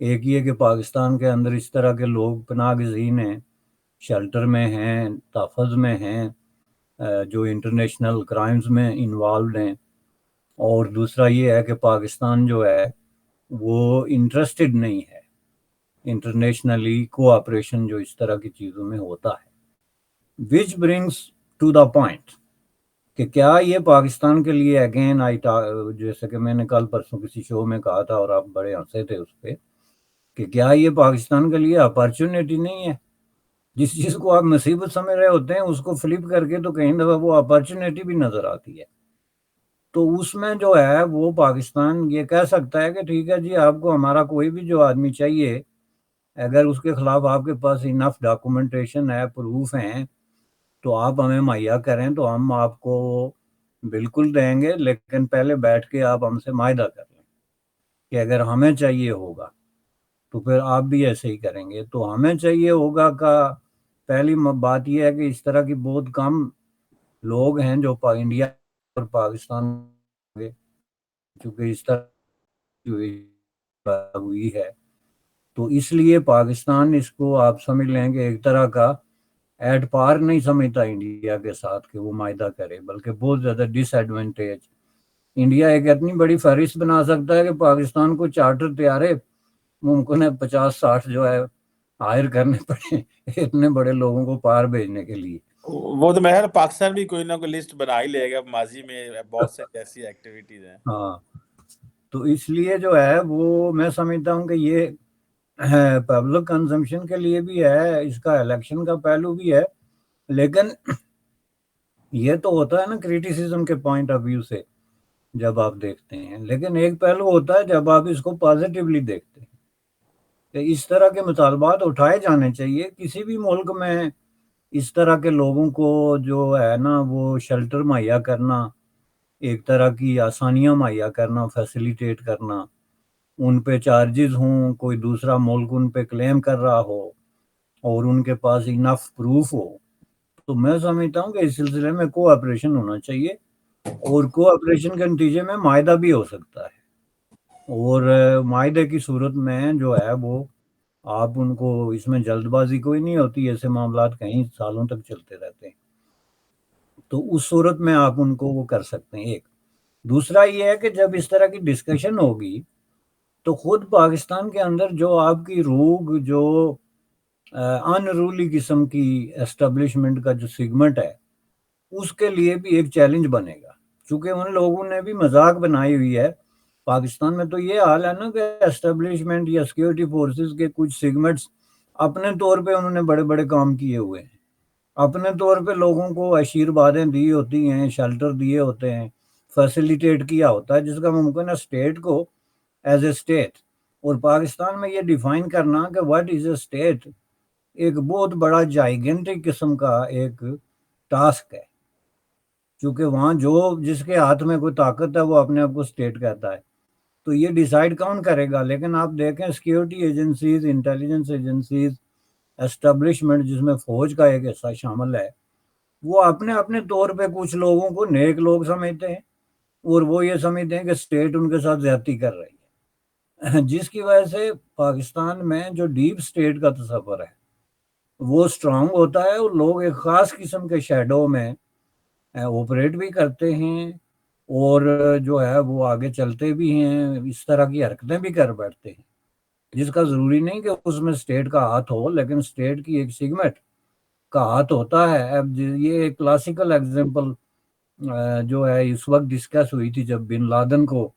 ایک یہ کہ پاکستان کے اندر اس طرح کے لوگ پناہ گزین ہیں، شیلٹر میں ہیں، تحفظ میں ہیں، جو انٹرنیشنل کرائمز میں انوالوڈ ہیں، اور دوسرا یہ ہے کہ پاکستان جو ہے وہ انٹرسٹڈ نہیں ہے انٹرنیشنلی کوآپریشن جو اس طرح کی چیزوں میں ہوتا ہے، وچ برنگس ٹو دا پوائنٹ کہ کیا یہ پاکستان کے لیے اگین جیسے کہ میں نے کل پرسوں کسی شو میں کہا تھا اور آپ بڑے ہنسے تھے اس پہ، کہ کیا یہ پاکستان کے لیے اپارچونیٹی نہیں ہے؟ جس چیز کو آپ مصیبت سمجھ رہے ہوتے ہیں اس کو فلپ کر کے تو کہیں دفعہ وہ اپارچونیٹی بھی نظر آتی ہے۔ تو اس میں جو ہے وہ پاکستان یہ کہہ سکتا ہے کہ ٹھیک ہے جی، آپ کو ہمارا کوئی بھی جو آدمی چاہیے، اگر اس کے خلاف آپ کے پاس انف ڈاکومنٹیشن ہے، پروف ہیں، تو آپ ہمیں مہیا کریں تو ہم آپ کو بالکل دیں گے، لیکن پہلے بیٹھ کے آپ ہم سے معاہدہ کر لیں کہ اگر ہمیں چاہیے ہوگا تو پھر آپ بھی ایسے ہی کریں گے۔ تو ہمیں چاہیے ہوگا کا پہلی بات یہ ہے کہ اس طرح کی بہت کم لوگ ہیں جو انڈیا اور پاکستان چونکہ اس طرح ہوئی ہے، تو اس لیے پاکستان اس کو آپ سمجھ لیں کہ ایک طرح کا ایٹ پار نہیں سمجھتا انڈیا کے ساتھ کہ وہ معاہدہ کرے، بلکہ بہت زیادہ ڈس ایڈوانٹیج۔ انڈیا ایک اتنی بڑی فہرست بنا سکتا ہے کہ پاکستان کو چارٹر طیارے ممکن ہے 50-60 جو ہے ہائر کرنے پڑے اتنے بڑے لوگوں کو پار بھیجنے کے لیے۔ وہ تو میں پاکستان بھی کوئی نہ کوئی لسٹ بنا ہی لے گا، ماضی میں بہت سے ایسی ایکٹیویٹیز ہیں۔ ہاں، تو اس لیے جو ہے وہ میں سمجھتا ہوں کہ یہ پبلک کنزمپشن کے لیے بھی ہے، اس کا الیکشن کا پہلو بھی ہے، لیکن یہ تو ہوتا ہے نا کریٹیسزم کے پوائنٹ آف ویو سے جب آپ دیکھتے ہیں، لیکن ایک پہلو ہوتا ہے جب آپ اس کو پازیٹیولی دیکھتے ہیں کہ اس طرح کے مطالبات اٹھائے جانے چاہیے کسی بھی ملک میں۔ اس طرح کے لوگوں کو جو ہے نا وہ شیلٹر مہیا کرنا، ایک طرح کی آسانیاں مہیا کرنا، فیسیلیٹیٹ کرنا، ان پہ چارجز ہوں، کوئی دوسرا ملک ان پہ کلیم کر رہا ہو اور ان کے پاس انف پروف ہو، تو میں سمجھتا ہوں کہ اس سلسلے میں کوآپریشن ہونا چاہیے، اور کوآپریشن کے نتیجے میں معاہدہ بھی ہو سکتا ہے، اور معاہدے کی صورت میں جو ہے وہ آپ ان کو، اس میں جلد بازی کوئی نہیں ہوتی، ایسے معاملات کئی سالوں تک چلتے رہتے ہیں، تو اس صورت میں آپ ان کو وہ کر سکتے ہیں۔ ایک دوسرا یہ ہے کہ جب اس طرح کی ڈسکشن ہوگی تو خود پاکستان کے اندر جو آپ کی روگ، جو انرولی قسم کی اسٹیبلشمنٹ کا جو سیگمنٹ ہے، اس کے لیے بھی ایک چیلنج بنے گا، چونکہ ان لوگوں نے بھی مذاق بنائی ہوئی ہے۔ پاکستان میں تو یہ حال ہے نا کہ اسٹیبلشمنٹ یا سیکیورٹی فورسز کے کچھ سیگمنٹس اپنے طور پہ انہوں نے بڑے بڑے کام کیے ہوئے ہیں، اپنے طور پہ لوگوں کو آشیروادیں دی ہوتی ہیں، شیلٹر دیے ہوتے ہیں، فیسیلیٹیٹ کیا ہوتا ہے، جس کا ممکن ہے اسٹیٹ کو ایز اے اسٹیٹ، اور پاکستان میں یہ ڈیفائن کرنا کہ واٹ از اے اسٹیٹ ایک بہت بڑا جائگنٹک قسم کا ایک ٹاسک ہے، کیونکہ وہاں جو جس کے ہاتھ میں کوئی طاقت ہے وہ اپنے آپ کو اسٹیٹ کہتا ہے، تو یہ ڈیسائیڈ کون کرے گا؟ لیکن آپ دیکھیں security agencies, intelligence agencies, establishment جس میں فوج کا ایک حصہ شامل ہے، وہ اپنے اپنے طور پہ کچھ لوگوں کو نیک لوگ سمجھتے ہیں، اور وہ یہ سمجھتے ہیں کہ اسٹیٹ ان کے ساتھ زیادتی کر رہی ہے، جس کی وجہ سے پاکستان میں جو ڈیپ اسٹیٹ کا تصور ہے وہ اسٹرانگ ہوتا ہے، اور لوگ ایک خاص قسم کے شیڈو میں آپریٹ بھی کرتے ہیں، اور جو ہے وہ آگے چلتے بھی ہیں، اس طرح کی حرکتیں بھی کر بیٹھتے ہیں، جس کا ضروری نہیں کہ اس میں اسٹیٹ کا ہاتھ ہو، لیکن اسٹیٹ کی ایک سیگمنٹ کا ہاتھ ہوتا ہے۔ اب یہ ایک کلاسیکل ایگزامپل جو ہے اس وقت ڈسکس ہوئی تھی جب بن لادن کو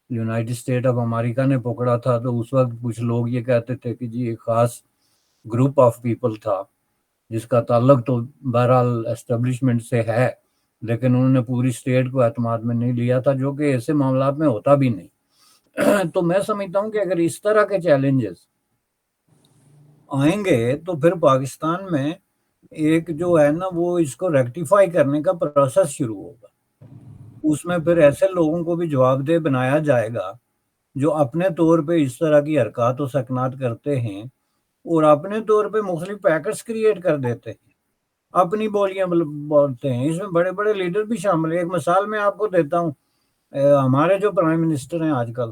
یونائٹڈ اسٹیٹ آف امریکہ نے پکڑا تھا، تو اس وقت کچھ لوگ یہ کہتے تھے کہ جی ایک خاص گروپ آف پیپل تھا جس کا تعلق تو بہرحال اسٹیبلشمنٹ سے ہے، لیکن انہوں نے پوری اسٹیٹ کو اعتماد میں نہیں لیا تھا، جو کہ ایسے معاملات میں ہوتا بھی نہیں۔ تو میں سمجھتا ہوں کہ اگر اس طرح کے چیلنجز آئیں گے تو پھر پاکستان میں ایک جو ہے نا وہ اس کو ریکٹیفائی کرنے کا پروسیس شروع ہوگا، اس میں پھر ایسے لوگوں کو بھی جواب دہ بنایا جائے گا جو اپنے طور پہ اس طرح کی حرکات و سکنات کرتے ہیں، اور اپنے طور پہ مختلف پیکٹس کریٹ کر دیتے ہیں، اپنی بولیاں بولتے ہیں، اس میں بڑے بڑے لیڈر بھی شامل ہیں۔ ایک مثال میں آپ کو دیتا ہوں، ہمارے جو پرائم منسٹر ہیں آج کل،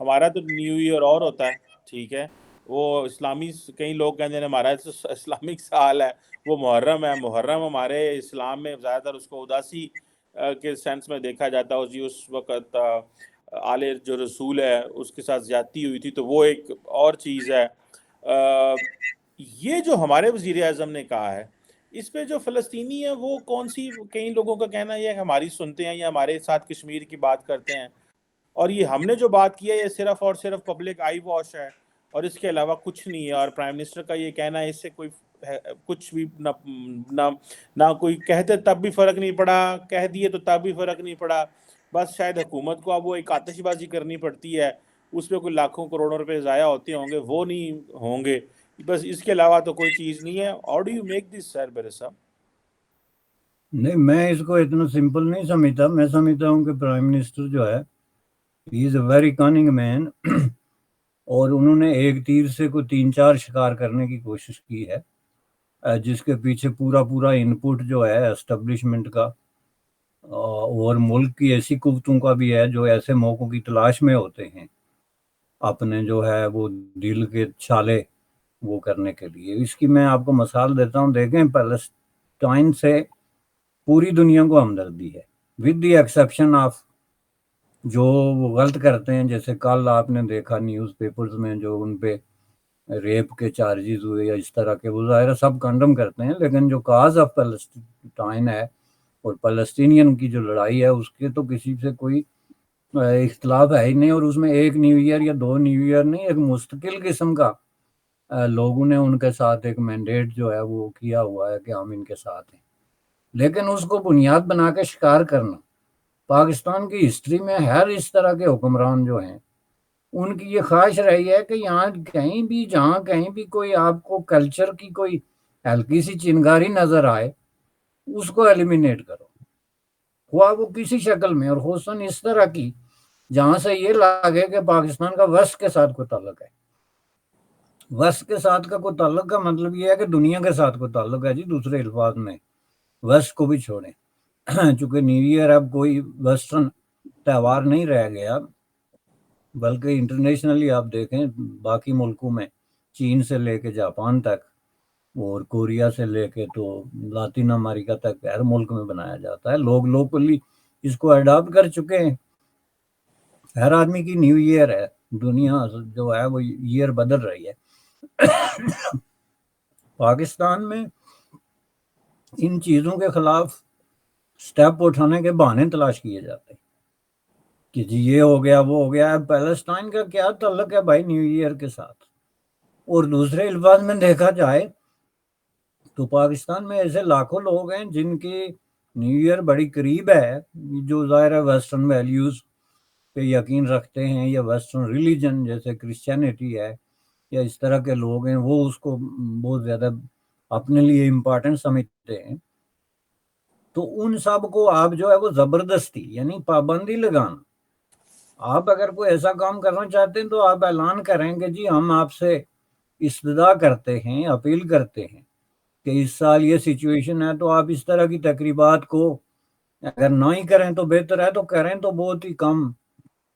ہمارا تو نیو ایئر اور ہوتا ہے، ٹھیک ہے، وہ اسلامی کئی لوگ کہتے ہیں ہمارا تو اسلامک سال ہے، وہ محرم ہے، محرم ہمارے اسلام میں زیادہ تر اس کو اداسی کے سینس میں دیکھا جاتا ہے، جی اس وقت آل جو رسول ہے اس کے ساتھ زیادتی ہوئی تھی، تو وہ ایک اور چیز ہے۔ یہ جو ہمارے وزیر اعظم نے کہا ہے، اس پہ جو فلسطینی ہیں وہ کون سی، کئی لوگوں کا کہنا یہ ہے کہ ہماری سنتے ہیں یا ہمارے ساتھ کشمیر کی بات کرتے ہیں، اور یہ ہم نے جو بات کی ہے یہ صرف اور صرف پبلک آئی واش ہے اور اس کے علاوہ کچھ نہیں ہے، اور پرائم منسٹر کا یہ کہنا ہے اس سے کوئی کچھ بھی نہ کوئی کہتے تب بھی فرق نہیں پڑا، کہہ دیے تو تب بھی فرق نہیں پڑا، بس شاید حکومت کو اب وہ ایک آتش بازی کرنی پڑتی ہے، اس پہ کوئی لاکھوں کروڑوں روپے ضائع ہوتے ہوں گے، وہ نہیں ہوں گے، بس اس کے علاوہ تو کوئی چیز نہیں ہے۔ How do you make this sir برے صاحب؟ نہیں، میں اس کو اتنا سمپل نہیں سمجھتا، میں سمجھتا ہوں کہ پرائم منسٹر جو ہے ہی از اے ویری کننگ مین، اور انہوں نے ایک تیر سے کوئی 3-4 شکار کرنے کی کوشش کی ہے، جس کے پیچھے پورا انپٹ جو ہے اسٹیبلشمنٹ کا اور ملک کی ایسی قوتوں کا بھی ہے جو ایسے موقعوں کی تلاش میں ہوتے ہیں اپنے جو ہے وہ دل کے چھالے وہ کرنے کے لیے۔ اس کی میں آپ کو مثال دیتا ہوں، دیکھیں پیلسٹائن سے پوری دنیا کو ہمدردی ہے، ود دی ایکسیپشن آف جو وہ غلط کرتے ہیں، جیسے کل آپ نے دیکھا نیوز پیپرز میں جو ان پہ ریپ کے چارجز ہوئے یا اس طرح کے، وہ ظاہر سب کنڈم کرتے ہیں، لیکن جو کاز آف پیلسٹائن ہے اور فلسطینین کی جو لڑائی ہے اس کے تو کسی سے کوئی اختلاف ہے ہی نہیں، اور اس میں ایک نیو ایئر یا 2 نیو ایئر نہیں، ایک مستقل قسم کا لوگوں نے ان کے ساتھ ایک مینڈیٹ جو ہے وہ کیا ہوا ہے کہ ہم ان کے ساتھ ہیں، لیکن اس کو بنیاد بنا کے شکار کرنا۔ پاکستان کی ہسٹری میں ہر اس طرح کے حکمران جو ہیں ان کی یہ خواہش رہی ہے کہ یہاں کہیں بھی جہاں کہیں بھی کوئی آپ کو کلچر کی کوئی ہلکی سی چنگاری نظر آئے اس کو ایلیمینیٹ کرو، خواہ وہ کسی شکل میں، اور خصوصاً اس طرح کی جہاں سے یہ لگے کہ پاکستان کا ویسٹ کے ساتھ کوئی تعلق ہے۔ ویسٹ کے ساتھ کا کوئی تعلق کا مطلب یہ ہے کہ دنیا کے ساتھ کوئی تعلق ہے، جی دوسرے الفاظ میں ویسٹ کو بھی چھوڑیں، چونکہ نیو ایئر اب کوئی ویسٹرن تہوار نہیں رہ گیا، بلکہ انٹرنیشنلی آپ دیکھیں باقی ملکوں میں چین سے لے کے جاپان تک اور کوریا سے لے کے تو لاطین امریکہ تک ہر ملک میں بنایا جاتا ہے، لوگ لوکلی اس کو اڈاپٹ کر چکے ہیں، ہر آدمی کی نیو ایئر ہے، دنیا جو ہے وہ ایئر بدل رہی ہے۔ پاکستان میں ان چیزوں کے خلاف سٹیپ اٹھانے کے بہانے تلاش کیے جاتے ہیں کہ جی یہ ہو گیا وہ ہو گیا، پیلسٹائن کا کیا تعلق ہے بھائی نیو ایئر کے ساتھ؟ اور دوسرے الفاظ میں دیکھا جائے تو پاکستان میں ایسے لاکھوں لوگ ہیں جن کی نیو ایئر بڑی قریب ہے، جو ظاہر ہے ویسٹرن ویلیوز پہ یقین رکھتے ہیں یا ویسٹرن ریلیجن جیسے کرسچینٹی ہے یا اس طرح کے لوگ ہیں، وہ اس کو بہت زیادہ اپنے لیے امپورٹنٹ سمجھتے ہیں، تو ان سب کو آپ جو ہے وہ زبردستی یعنی پابندی لگانا، آپ اگر کوئی ایسا کام کرنا چاہتے ہیں تو آپ اعلان کریں کہ جی ہم آپ سے استدعا کرتے ہیں، اپیل کرتے ہیں کہ اس سال یہ سچویشن ہے، تو آپ اس طرح کی تقریبات کو اگر نہ ہی کریں تو بہتر ہے، تو کریں تو بہت ہی کم،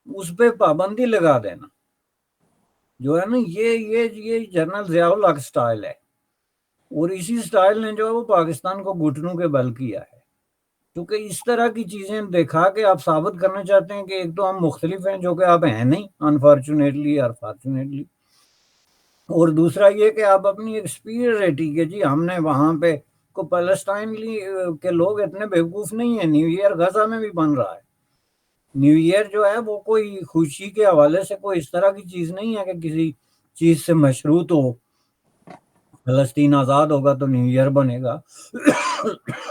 اس پہ پابندی لگا دینا جو ہے نا، یہ جنرل ضیاء الحق سٹائل ہے، اور اسی سٹائل نے جو ہے وہ پاکستان کو گھٹنوں کے بل کیا ہے، کیونکہ اس طرح کی چیزیں دکھا کے آپ ثابت کرنا چاہتے ہیں کہ ایک تو ہم مختلف ہیں، جو کہ آپ ہیں نہیں انفارچونیٹلی اور فارچونیٹلی، اور دوسرا یہ کہ آپ اپنی ایک سپیریئرٹی کہ جی ہم نے وہاں پہ کو پیلسٹائن کے لوگ اتنے بیوقوف نہیں ہیں، نیو ایئر غزہ میں بھی بن رہا ہے، نیو ایئر جو ہے وہ کوئی خوشی کے حوالے سے کوئی اس طرح کی چیز نہیں ہے کہ کسی چیز سے مشروط ہو، فلسطین آزاد ہوگا تو نیو ایئر بنے گا۔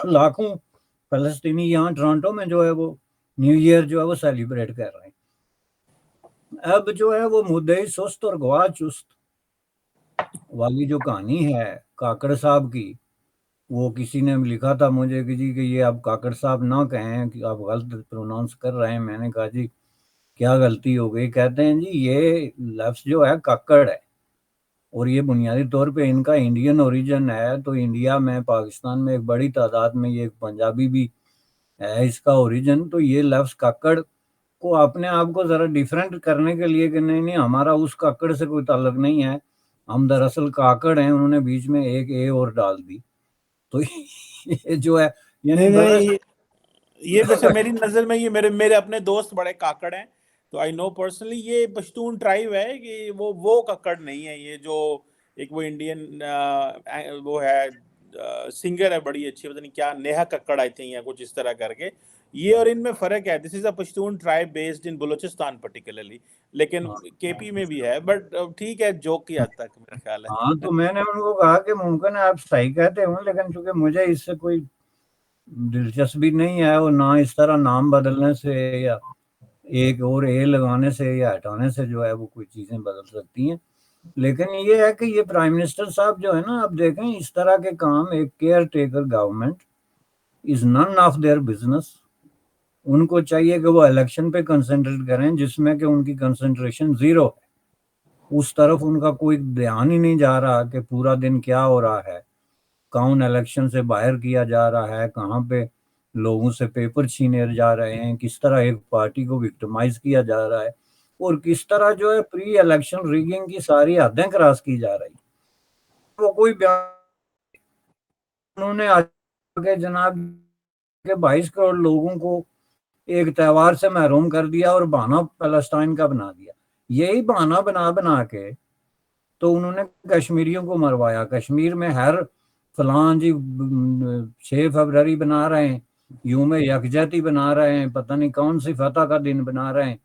لاکھوں فلسطینی یہاں ٹورانٹو میں جو ہے وہ نیو ایئر جو ہے وہ سیلیبریٹ کر رہے ہیں۔ اب جو ہے وہ مدعی سست اور گواہ چست والی جو کہانی ہے کاکڑ صاحب کی، وہ کسی نے لکھا تھا مجھے کہ جی کہ یہ آپ کاکڑ صاحب نہ کہیں کہ آپ غلط پروناؤنس کر رہے ہیں، میں نے کہا جی کیا غلطی ہو گئی؟ کہتے ہیں جی یہ لفظ جو ہے ککڑ ہے، اور یہ بنیادی طور پہ ان کا انڈین اوریجن ہے، تو انڈیا میں پاکستان میں ایک بڑی تعداد میں یہ پنجابی بھی ہے اس کا اوریجن، تو یہ لفظ ککڑ کو اپنے آپ کو ذرا ڈیفرنٹ کرنے کے لیے کہ نہیں ہمارا اس کاکڑ سے کوئی تعلق نہیں ہے، ہم دراصل کاکڑ ہیں، انہوں نے بیچ میں ایک اے اور ڈال دی. تو یہ جو ہے یعنی نہیں یہ ویسے میری نظر میں یہ میرے اپنے دوست بڑے کاکڑ ہیں، تو آئی نو پرسنلی یہ پشتون ٹرائب ہے کہ وہ ککڑ نہیں ہے. یہ جو ایک وہ انڈین وہ ہے سنگر ہے بڑی اچھی، پتہ نہیں کیا نیہا ککڑ آئی تھنک یا کچھ اس طرح کر کے، یہ اور ان میں فرق ہے. This is a Pashtun tribe based in Balochistan particularly, لیکن کے پی میں بھی ہے. بٹ ٹھیک ہے، جوک کی حد تک میرا خیال ہے. ہاں تو میں نے ان کو کہا کہ ممکن ہے آپ صحیح کہتے ہوں، لیکن چونکہ مجھے اس سے کوئی دلچسپی نہیں ہے، اور نہ اس طرح نام بدلنے سے یا ایک اور اے لگانے سے یا ہٹانے سے جو ہے وہ کوئی چیزیں بدل سکتی ہیں. لیکن یہ ہے کہ یہ پرائم منسٹر صاحب جو ہے نا، آپ دیکھیں اس طرح کے کام ایک care taker government is none of their business. ان کو چاہیے کہ وہ الیکشن پہ کنسنٹریٹ کریں، جس میں کہ ان کی کنسنٹریشن زیرو ہے. اس طرف ان کا کوئی دھیان ہی نہیں جا رہا کہ پورا دن کیا ہو رہا ہے، کون الیکشن سے باہر کیا جا رہا ہے، کہاں پہ لوگوں سے پیپر چھینے جا رہے ہیں، کس طرح ایک پارٹی کو وکٹمائز کیا جا رہا ہے، اور کس طرح جو ہے پری الیکشن ریگنگ کی ساری حدیں کراس کی جا رہی. وہ کوئی بیان انہوں نے آج کہ جناب کہ 22 کروڑ لوگوں کو ایک تہوار سے محروم کر دیا اور بہانہ فلسطین کا بنا دیا. یہی بہانہ بنا کے تو انہوں نے کشمیریوں کو مروایا. کشمیر میں ہر فلاں جی 6 فروری بنا رہے ہیں، یوم یکجہتی بنا رہے ہیں، پتہ نہیں کون سی فتح کا دن بنا رہے ہیں.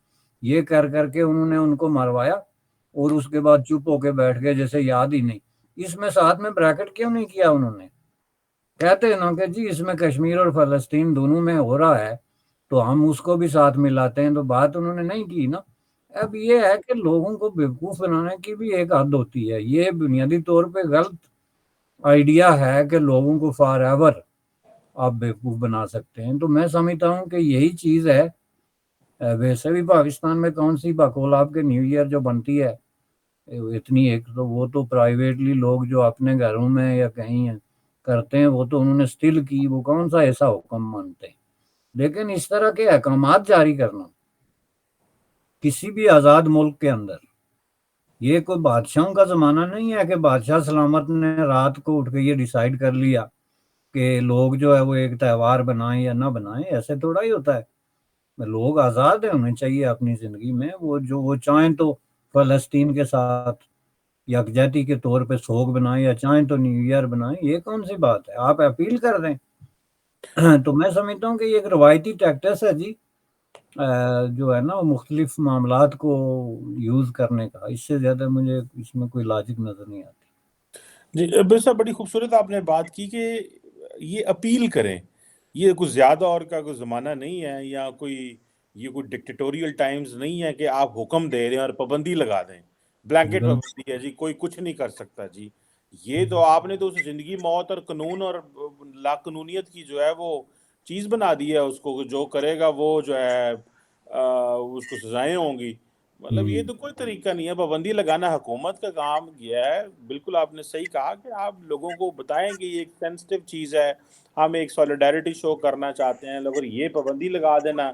یہ کر کے انہوں نے ان کو مروایا، اور اس کے بعد چپ ہو کے بیٹھ گئے جیسے یاد ہی نہیں. اس میں ساتھ میں بریکٹ کیوں نہیں کیا انہوں نے؟ کہتے ہیں نا کہ جی اس میں کشمیر اور فلسطین دونوں میں ہو رہا ہے تو ہم اس کو بھی ساتھ ملاتے ہیں. تو بات انہوں نے نہیں کی نا. اب یہ ہے کہ لوگوں کو بیوقوف بنانے کی بھی ایک حد ہوتی ہے. یہ بنیادی طور پہ غلط آئیڈیا ہے کہ لوگوں کو فار ایور آپ بیوقوف بنا سکتے ہیں. تو میں سمجھتا ہوں کہ یہی چیز ہے. ویسے بھی پاکستان میں کون سی بقول آپ کے نیو ایئر جو بنتی ہے اتنی، ایک تو وہ تو پرائیویٹلی لوگ جو اپنے گھروں میں یا کہیں کرتے ہیں، وہ تو انہوں نے اسٹل کی، وہ کون سا ایسا حکم مانتے ہیں. لیکن اس طرح کے احکامات جاری کرنا کسی بھی آزاد ملک کے اندر، یہ کوئی بادشاہوں کا زمانہ نہیں ہے کہ بادشاہ سلامت نے رات کو اٹھ کے یہ ڈیسائیڈ کر لیا کہ لوگ جو ہے وہ ایک تہوار بنائیں یا نہ بنائیں. ایسے تھوڑا ہی ہوتا ہے. لوگ آزاد ہونے چاہیے اپنی زندگی میں. وہ چاہیں تو فلسطین کے ساتھ یکجہتی کے طور پہ سوگ بنائیں، یا چاہیں تو نیو ایئر بنائیں. یہ کون سی بات ہے؟ آپ اپیل کر دیں. تو میں سمجھتا ہوں کہ یہ ایک روایتی ٹیکٹس ہے جی، جو ہے نا مختلف معاملات کو یوز کرنے کا. اس سے زیادہ مجھے اس میں کوئی لاجک نظر نہیں آتی. جی عبیر صاحب، بڑی خوبصورت آپ نے بات کی کہ یہ اپیل کریں. یہ کوئی زیادہ اور کا کوئی زمانہ نہیں ہے، یا یہ کوئی ڈکٹیٹوریل ٹائمز نہیں ہے کہ آپ حکم دے رہے ہیں اور پابندی لگا دیں. بلینکٹ پابندی ہے جی، کوئی کچھ نہیں کر سکتا جی. یہ تو آپ نے تو زندگی موت اور قانون اور لا قانونیت کی جو ہے وہ چیز بنا دی ہے. اس کو جو کرے گا وہ جو ہے اس کو سزائیں ہوں گی. مطلب یہ تو کوئی طریقہ نہیں ہے. پابندی لگانا حکومت کا کام یہ ہے. بالکل آپ نے صحیح کہا کہ آپ لوگوں کو بتائیں کہ یہ ایک سینسٹیو چیز ہے، ہم ایک سولیڈیرٹی شو کرنا چاہتے ہیں. اگر یہ پابندی لگا دینا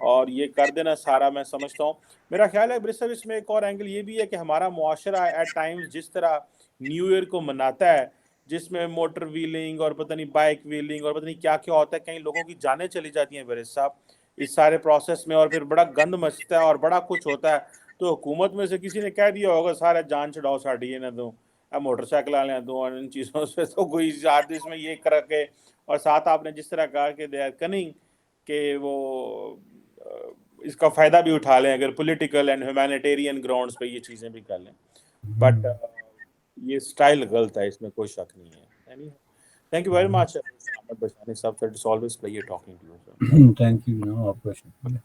اور یہ کر دینا سارا، میں سمجھتا ہوں میرا خیال ہے برسر اس میں ایک اور اینگل یہ بھی ہے کہ ہمارا معاشرہ ایٹ ٹائمز جس طرح نیو ایئر کو مناتا ہے، جس میں موٹر ویلنگ اور پتہ نہیں بائک ویلنگ اور پتہ نہیں کیا کیا ہوتا ہے، کئی لوگوں کی جانیں چلی جاتی ہیں برس صاحب اس سارے پروسیس میں، اور پھر بڑا گند مچتا ہے اور بڑا کچھ ہوتا ہے. تو حکومت میں سے کسی نے کہہ دیا ہوگا سارا جان چھڑاؤ ساڑی نہ دوں، موٹر سائیکل والے دوں، اور ان چیزوں سے تو کوئی زیادہ اس میں یہ کر کے. اور ساتھ آپ نے جس طرح کہا کہ دے آر کننگ کہ وہ اس کا فائدہ بھی اٹھا لیں اگر پولیٹیکل اینڈ ہیومینیٹیرین گراؤنڈز پہ یہ چیزیں بھی کر لیں. بٹ یہ سٹائل غلط ہے، اس میں کوئی شک نہیں ہے. Thank you very much Ahmed Bishani صاحب. It's always pleasure talking to you. Thank you. آپ کا شکریہ.